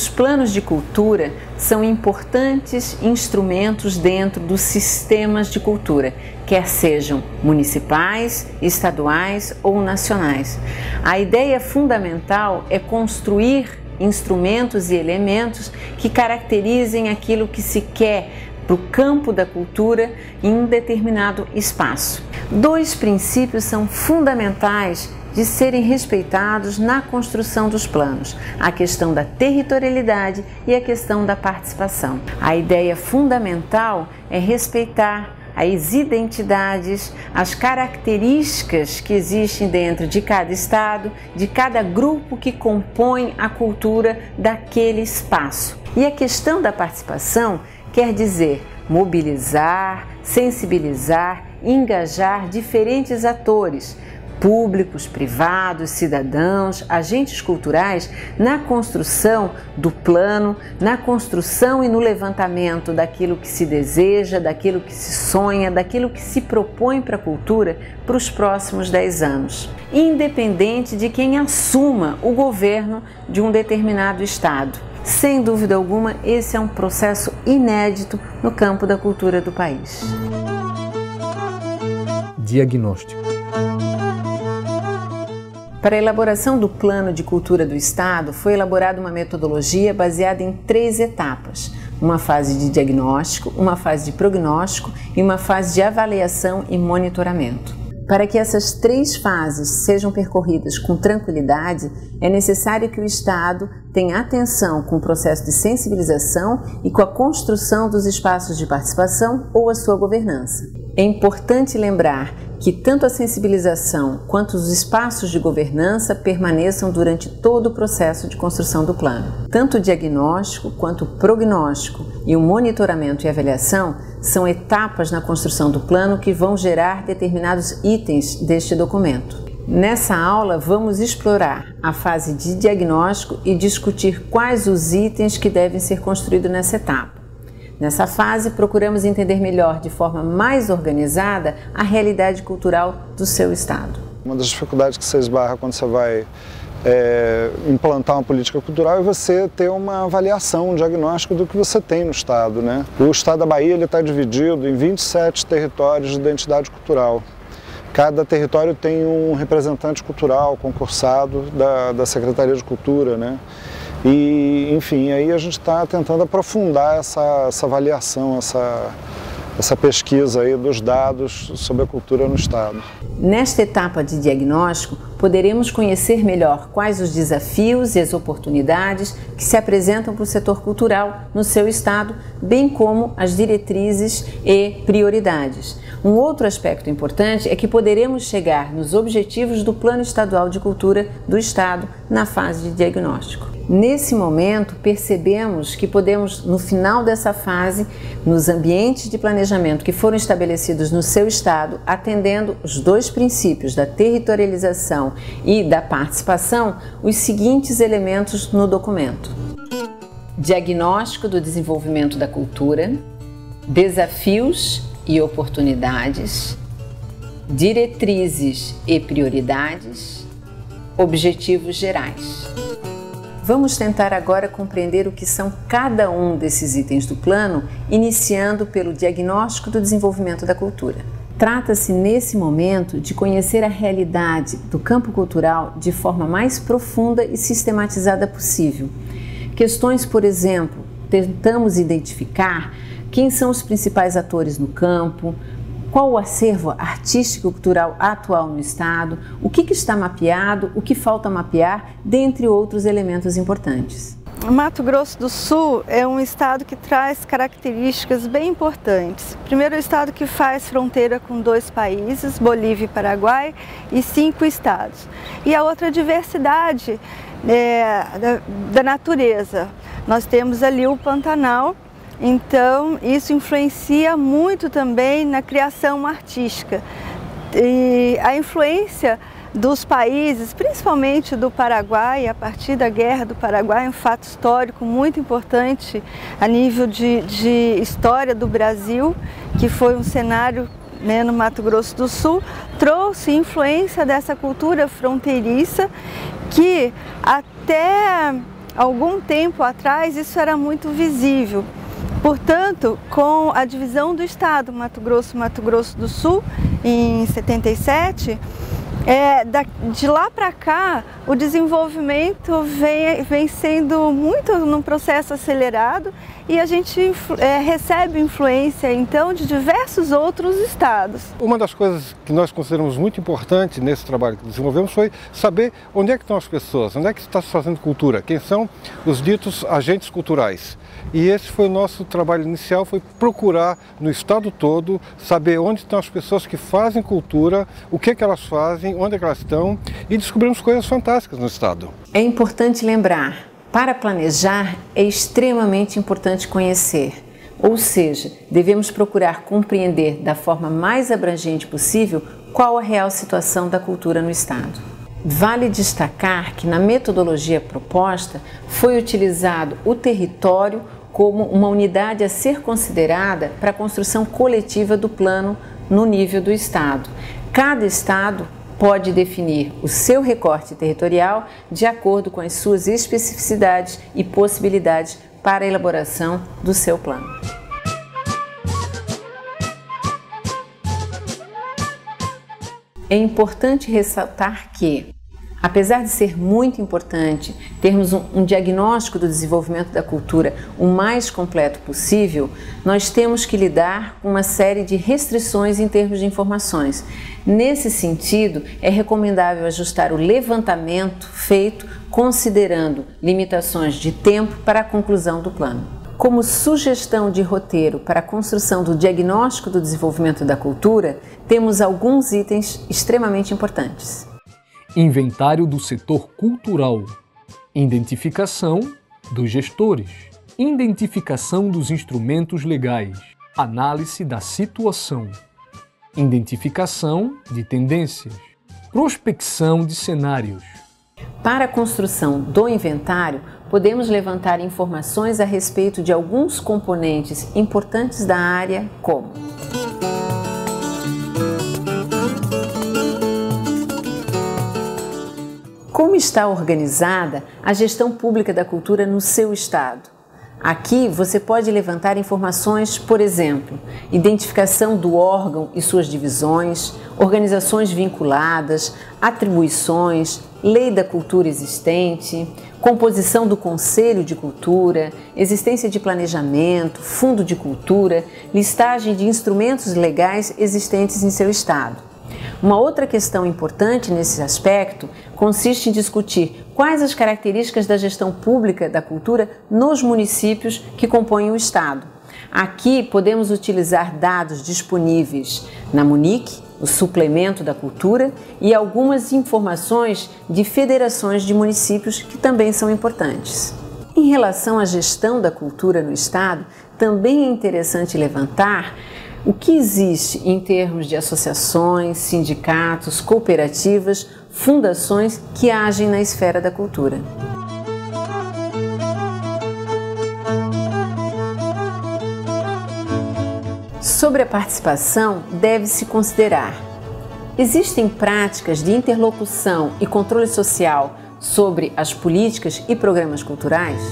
Os planos de cultura são importantes instrumentos dentro dos sistemas de cultura, quer sejam municipais, estaduais ou nacionais. A ideia fundamental é construir instrumentos e elementos que caracterizem aquilo que se quer para o campo da cultura em um determinado espaço. Dois princípios são fundamentais de serem respeitados na construção dos planos: a questão da territorialidade e a questão da participação. A ideia fundamental é respeitar as identidades, as características que existem dentro de cada estado, de cada grupo que compõe a cultura daquele espaço. E a questão da participação quer dizer mobilizar, sensibilizar, engajar diferentes atores, públicos, privados, cidadãos, agentes culturais na construção do plano, na construção e no levantamento daquilo que se deseja, daquilo que se sonha, daquilo que se propõe para a cultura para os próximos 10 anos, independente de quem assuma o governo de um determinado estado. Sem dúvida alguma, esse é um processo inédito no campo da cultura do país. Diagnóstico. Para a elaboração do Plano de Cultura do Estado, foi elaborada uma metodologia baseada em 3 etapas: uma fase de diagnóstico, uma fase de prognóstico e uma fase de avaliação e monitoramento. Para que essas 3 fases sejam percorridas com tranquilidade, é necessário que o Estado tenha atenção com o processo de sensibilização e com a construção dos espaços de participação ou a sua governança. É importante lembrar que tanto a sensibilização quanto os espaços de governança permaneçam durante todo o processo de construção do plano. Tanto o diagnóstico quanto o prognóstico e o monitoramento e avaliação são etapas na construção do plano que vão gerar determinados itens deste documento. Nessa aula, vamos explorar a fase de diagnóstico e discutir quais os itens que devem ser construídos nessa etapa. Nessa fase, procuramos entender melhor, de forma mais organizada, a realidade cultural do seu estado. Uma das dificuldades que você esbarra quando você vai implantar uma política cultural é você ter uma avaliação, um diagnóstico do que você tem no estado, né? O estado da Bahia está dividido em 27 territórios de identidade cultural. Cada território tem um representante cultural concursado da Secretaria de Cultura, né? E, enfim, aí a gente está tentando aprofundar essa avaliação, essa pesquisa aí dos dados sobre a cultura no estado. Nesta etapa de diagnóstico, poderemos conhecer melhor quais os desafios e as oportunidades que se apresentam para o setor cultural no seu estado, bem como as diretrizes e prioridades. Um outro aspecto importante é que poderemos chegar nos objetivos do Plano Estadual de Cultura do Estado na fase de diagnóstico. Nesse momento, percebemos que podemos, no final dessa fase, nos ambientes de planejamento que foram estabelecidos no seu estado, atendendo os 2 princípios da territorialização e da participação, os seguintes elementos no documento: diagnóstico do desenvolvimento da cultura, desafios e oportunidades, diretrizes e prioridades, objetivos gerais. Vamos tentar agora compreender o que são cada um desses itens do plano, iniciando pelo diagnóstico do desenvolvimento da cultura. Trata-se, nesse momento, de conhecer a realidade do campo cultural de forma mais profunda e sistematizada possível. Questões, por exemplo, tentamos identificar quem são os principais atores no campo, qual o acervo artístico e cultural atual no estado, o que está mapeado, o que falta mapear, dentre outros elementos importantes. Mato Grosso do Sul é um estado que traz características bem importantes. Primeiro, é o estado que faz fronteira com 2 países, Bolívia e Paraguai, e 5 estados. E a outra diversidade da natureza. Nós temos ali o Pantanal. Então, isso influencia muito também na criação artística. E a influência dos países, principalmente do Paraguai, a partir da Guerra do Paraguai, um fato histórico muito importante a nível de história do Brasil, que foi um cenário, né, no Mato Grosso do Sul, trouxe influência dessa cultura fronteiriça que até algum tempo atrás isso era muito visível. Portanto, com a divisão do estado Mato Grosso do Sul, em 77, de lá para cá, o desenvolvimento vem sendo muito num processo acelerado e a gente recebe influência, então, de diversos outros estados. Uma das coisas que nós consideramos muito importante nesse trabalho que desenvolvemos foi saber onde é que estão as pessoas, onde é que está se fazendo cultura, quem são os ditos agentes culturais. E esse foi o nosso trabalho inicial, foi procurar no estado todo, saber onde estão as pessoas que fazem cultura, o que elas fazem, onde é que elas estão, e descobrimos coisas fantásticas no estado. É importante lembrar, para planejar é extremamente importante conhecer, ou seja, devemos procurar compreender da forma mais abrangente possível qual a real situação da cultura no estado. Vale destacar que na metodologia proposta foi utilizado o território como uma unidade a ser considerada para a construção coletiva do plano no nível do estado. Cada estado pode definir o seu recorte territorial de acordo com as suas especificidades e possibilidades para a elaboração do seu plano. É importante ressaltar que, apesar de ser muito importante termos um diagnóstico do desenvolvimento da cultura o mais completo possível, nós temos que lidar com uma série de restrições em termos de informações. Nesse sentido, é recomendável ajustar o levantamento feito considerando limitações de tempo para a conclusão do plano. Como sugestão de roteiro para a construção do diagnóstico do desenvolvimento da cultura, temos alguns itens extremamente importantes. Inventário do setor cultural, identificação dos gestores, identificação dos instrumentos legais, análise da situação, identificação de tendências, prospecção de cenários. Para a construção do inventário, podemos levantar informações a respeito de alguns componentes importantes da área, como como está organizada a gestão pública da cultura no seu estado. Aqui você pode levantar informações, por exemplo, identificação do órgão e suas divisões, organizações vinculadas, atribuições, lei da cultura existente, composição do Conselho de Cultura, existência de planejamento, fundo de cultura, listagem de instrumentos legais existentes em seu estado. Uma outra questão importante nesse aspecto consiste em discutir quais as características da gestão pública da cultura nos municípios que compõem o estado. Aqui podemos utilizar dados disponíveis na MUNIC, o Suplemento da Cultura, e algumas informações de federações de municípios que também são importantes. Em relação à gestão da cultura no estado, também é interessante levantar o que existe em termos de associações, sindicatos, cooperativas, fundações que agem na esfera da cultura. Sobre a participação, deve-se considerar: existem práticas de interlocução e controle social sobre as políticas e programas culturais?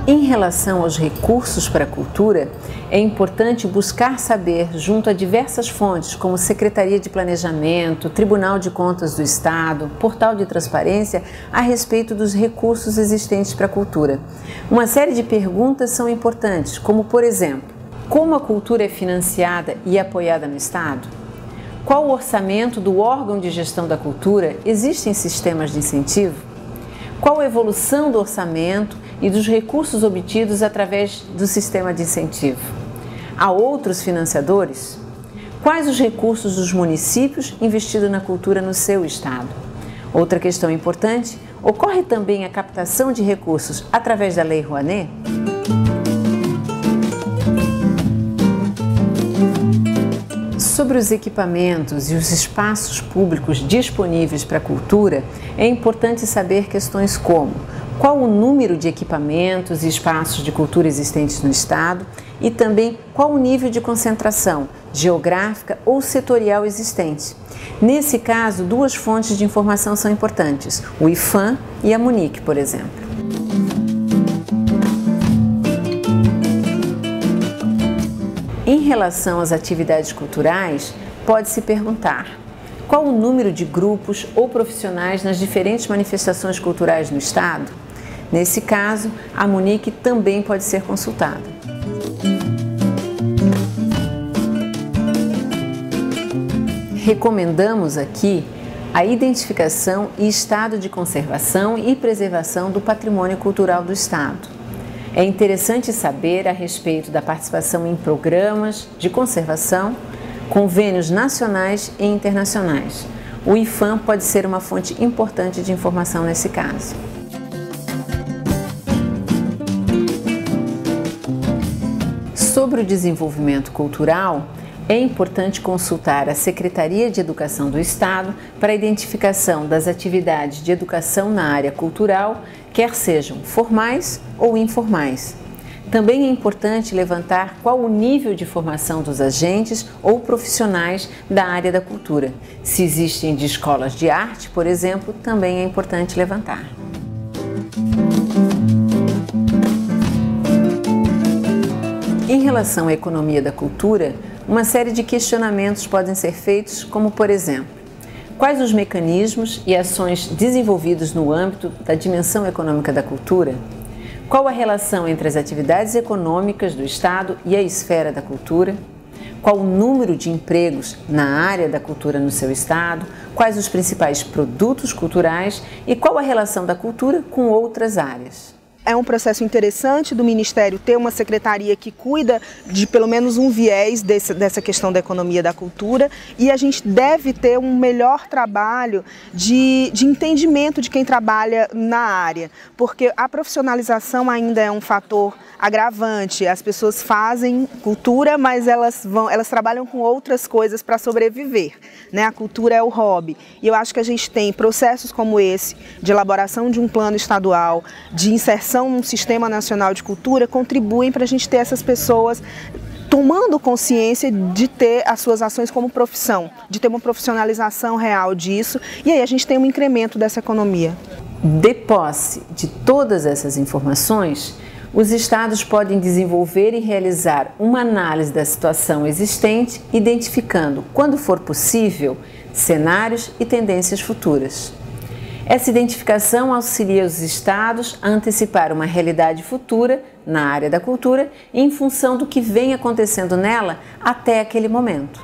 Em relação aos recursos para a cultura, é importante buscar saber junto a diversas fontes, como Secretaria de Planejamento, Tribunal de Contas do Estado, Portal de Transparência, a respeito dos recursos existentes para a cultura. Uma série de perguntas são importantes, como, por exemplo, como a cultura é financiada e apoiada no Estado? Qual o orçamento do órgão de gestão da cultura? Existem sistemas de incentivo? Qual a evolução do orçamento e dos recursos obtidos através do sistema de incentivo? Há outros financiadores? Quais os recursos dos municípios investidos na cultura no seu estado? Outra questão importante: ocorre também a captação de recursos através da Lei Rouanet? Sobre os equipamentos e os espaços públicos disponíveis para a cultura, é importante saber questões como: qual o número de equipamentos e espaços de cultura existentes no estado? e também qual o nível de concentração geográfica ou setorial existente. Nesse caso, duas fontes de informação são importantes, o IPHAN e a Munic, por exemplo. Em relação às atividades culturais, pode-se perguntar: qual o número de grupos ou profissionais nas diferentes manifestações culturais no Estado? Nesse caso, a Munic também pode ser consultada. Recomendamos aqui a identificação e estado de conservação e preservação do patrimônio cultural do Estado. É interessante saber a respeito da participação em programas de conservação, convênios nacionais e internacionais. O IPHAN pode ser uma fonte importante de informação nesse caso. Sobre o desenvolvimento cultural, é importante consultar a Secretaria de Educação do Estado para a identificação das atividades de educação na área cultural, quer sejam formais ou informais. Também é importante levantar qual o nível de formação dos agentes ou profissionais da área da cultura. Se existem de escolas de arte, por exemplo, também é importante levantar. Em relação à economia da cultura, uma série de questionamentos podem ser feitos, como por exemplo: quais os mecanismos e ações desenvolvidos no âmbito da dimensão econômica da cultura? Qual a relação entre as atividades econômicas do Estado e a esfera da cultura? Qual o número de empregos na área da cultura no seu Estado? Quais os principais produtos culturais? E qual a relação da cultura com outras áreas? É um processo interessante do Ministério ter uma secretaria que cuida de pelo menos um viés dessa questão da economia da cultura, e a gente deve ter um melhor trabalho de entendimento de quem trabalha na área, porque a profissionalização ainda é um fator agravante. As pessoas fazem cultura, mas elas trabalham com outras coisas para sobreviver, né? A cultura é o hobby. E eu acho que a gente tem processos como esse, de elaboração de um plano estadual, de inserção num sistema nacional de cultura, contribuem para a gente ter essas pessoas tomando consciência de ter as suas ações como profissão, de ter uma profissionalização real disso, e aí a gente tem um incremento dessa economia. De posse de todas essas informações, os estados podem desenvolver e realizar uma análise da situação existente, identificando, quando for possível, cenários e tendências futuras. Essa identificação auxilia os estados a antecipar uma realidade futura na área da cultura em função do que vem acontecendo nela até aquele momento.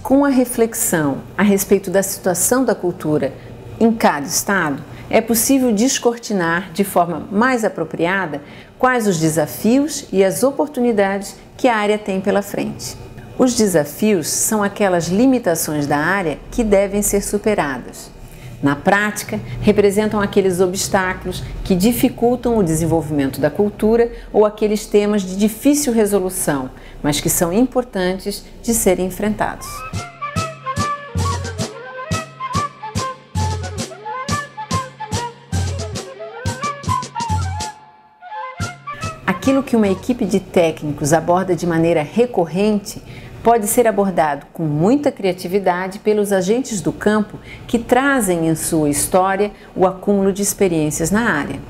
Com a reflexão a respeito da situação da cultura em cada estado, é possível descortinar de forma mais apropriada quais os desafios e as oportunidades que a área tem pela frente. Os desafios são aquelas limitações da área que devem ser superadas. Na prática, representam aqueles obstáculos que dificultam o desenvolvimento da cultura ou aqueles temas de difícil resolução, mas que são importantes de serem enfrentados. Aquilo que uma equipe de técnicos aborda de maneira recorrente pode ser abordado com muita criatividade pelos agentes do campo que trazem em sua história o acúmulo de experiências na área.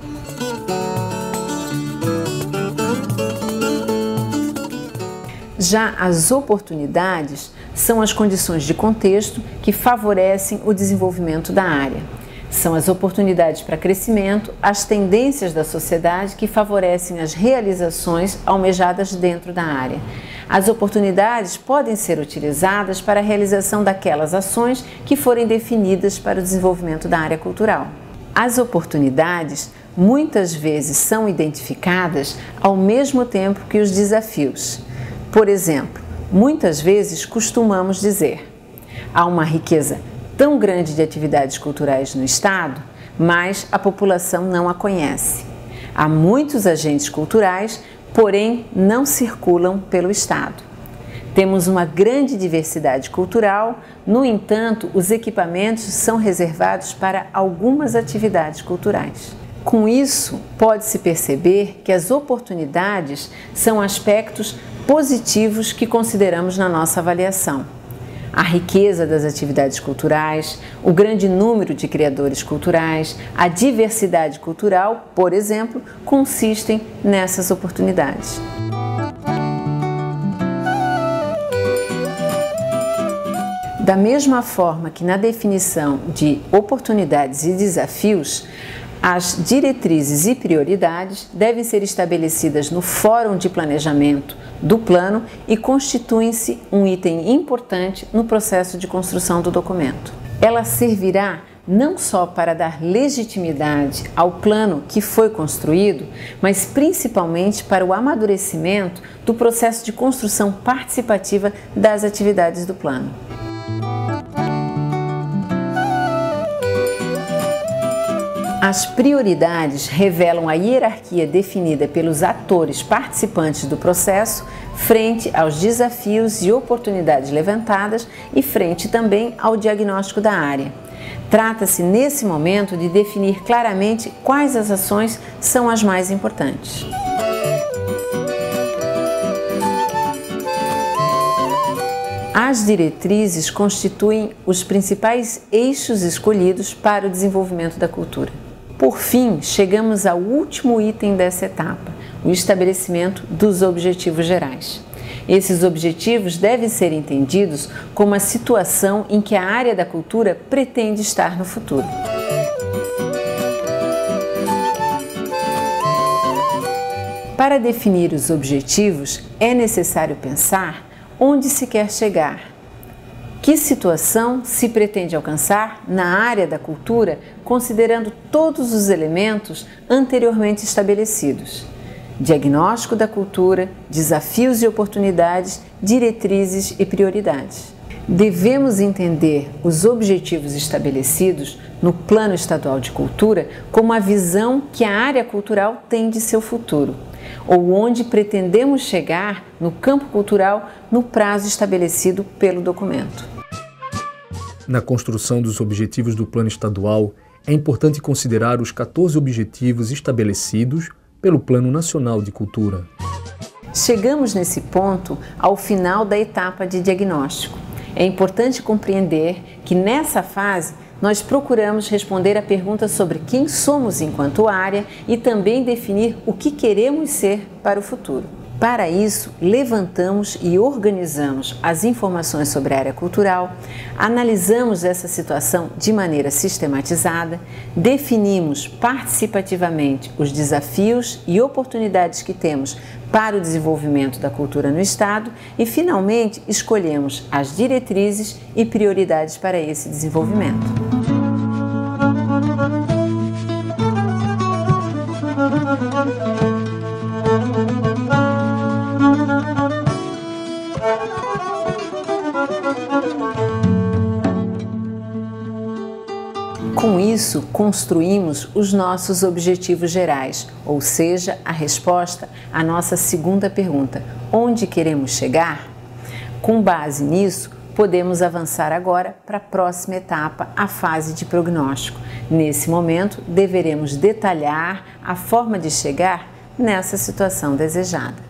Já as oportunidades são as condições de contexto que favorecem o desenvolvimento da área. São as oportunidades para crescimento, as tendências da sociedade que favorecem as realizações almejadas dentro da área. As oportunidades podem ser utilizadas para a realização daquelas ações que forem definidas para o desenvolvimento da área cultural. As oportunidades muitas vezes são identificadas ao mesmo tempo que os desafios. Por exemplo, muitas vezes costumamos dizer: há uma riqueza tão grande de atividades culturais no Estado, mas a população não a conhece. Há muitos agentes culturais, porém não circulam pelo Estado. Temos uma grande diversidade cultural, no entanto, os equipamentos são reservados para algumas atividades culturais. Com isso, pode-se perceber que as oportunidades são aspectos positivos que consideramos na nossa avaliação. A riqueza das atividades culturais, o grande número de criadores culturais, a diversidade cultural, por exemplo, consistem nessas oportunidades. Da mesma forma que na definição de oportunidades e desafios, as diretrizes e prioridades devem ser estabelecidas no Fórum de Planejamento do Plano e constituem-se um item importante no processo de construção do documento. Ela servirá não só para dar legitimidade ao plano que foi construído, mas principalmente para o amadurecimento do processo de construção participativa das atividades do plano. As prioridades revelam a hierarquia definida pelos atores participantes do processo frente aos desafios e oportunidades levantadas e frente também ao diagnóstico da área. Trata-se, nesse momento, de definir claramente quais as ações são as mais importantes. As diretrizes constituem os principais eixos escolhidos para o desenvolvimento da cultura. Por fim, chegamos ao último item dessa etapa, o estabelecimento dos objetivos gerais. Esses objetivos devem ser entendidos como a situação em que a área da cultura pretende estar no futuro. Para definir os objetivos, é necessário pensar onde se quer chegar. Que situação se pretende alcançar na área da cultura, considerando todos os elementos anteriormente estabelecidos? Diagnóstico da cultura, desafios e oportunidades, diretrizes e prioridades. Devemos entender os objetivos estabelecidos no Plano Estadual de Cultura como a visão que a área cultural tem de seu futuro, ou onde pretendemos chegar no campo cultural no prazo estabelecido pelo documento. Na construção dos objetivos do Plano Estadual, é importante considerar os 14 objetivos estabelecidos pelo Plano Nacional de Cultura. Chegamos nesse ponto ao final da etapa de diagnóstico. É importante compreender que nessa fase nós procuramos responder a pergunta sobre quem somos enquanto área e também definir o que queremos ser para o futuro. Para isso, levantamos e organizamos as informações sobre a área cultural, analisamos essa situação de maneira sistematizada, definimos participativamente os desafios e oportunidades que temos para o desenvolvimento da cultura no Estado e, finalmente, escolhemos as diretrizes e prioridades para esse desenvolvimento. Com isso, construímos os nossos objetivos gerais, ou seja, a resposta à nossa segunda pergunta: onde queremos chegar? Com base nisso, podemos avançar agora para a próxima etapa, a fase de prognóstico. Nesse momento, deveremos detalhar a forma de chegar nessa situação desejada.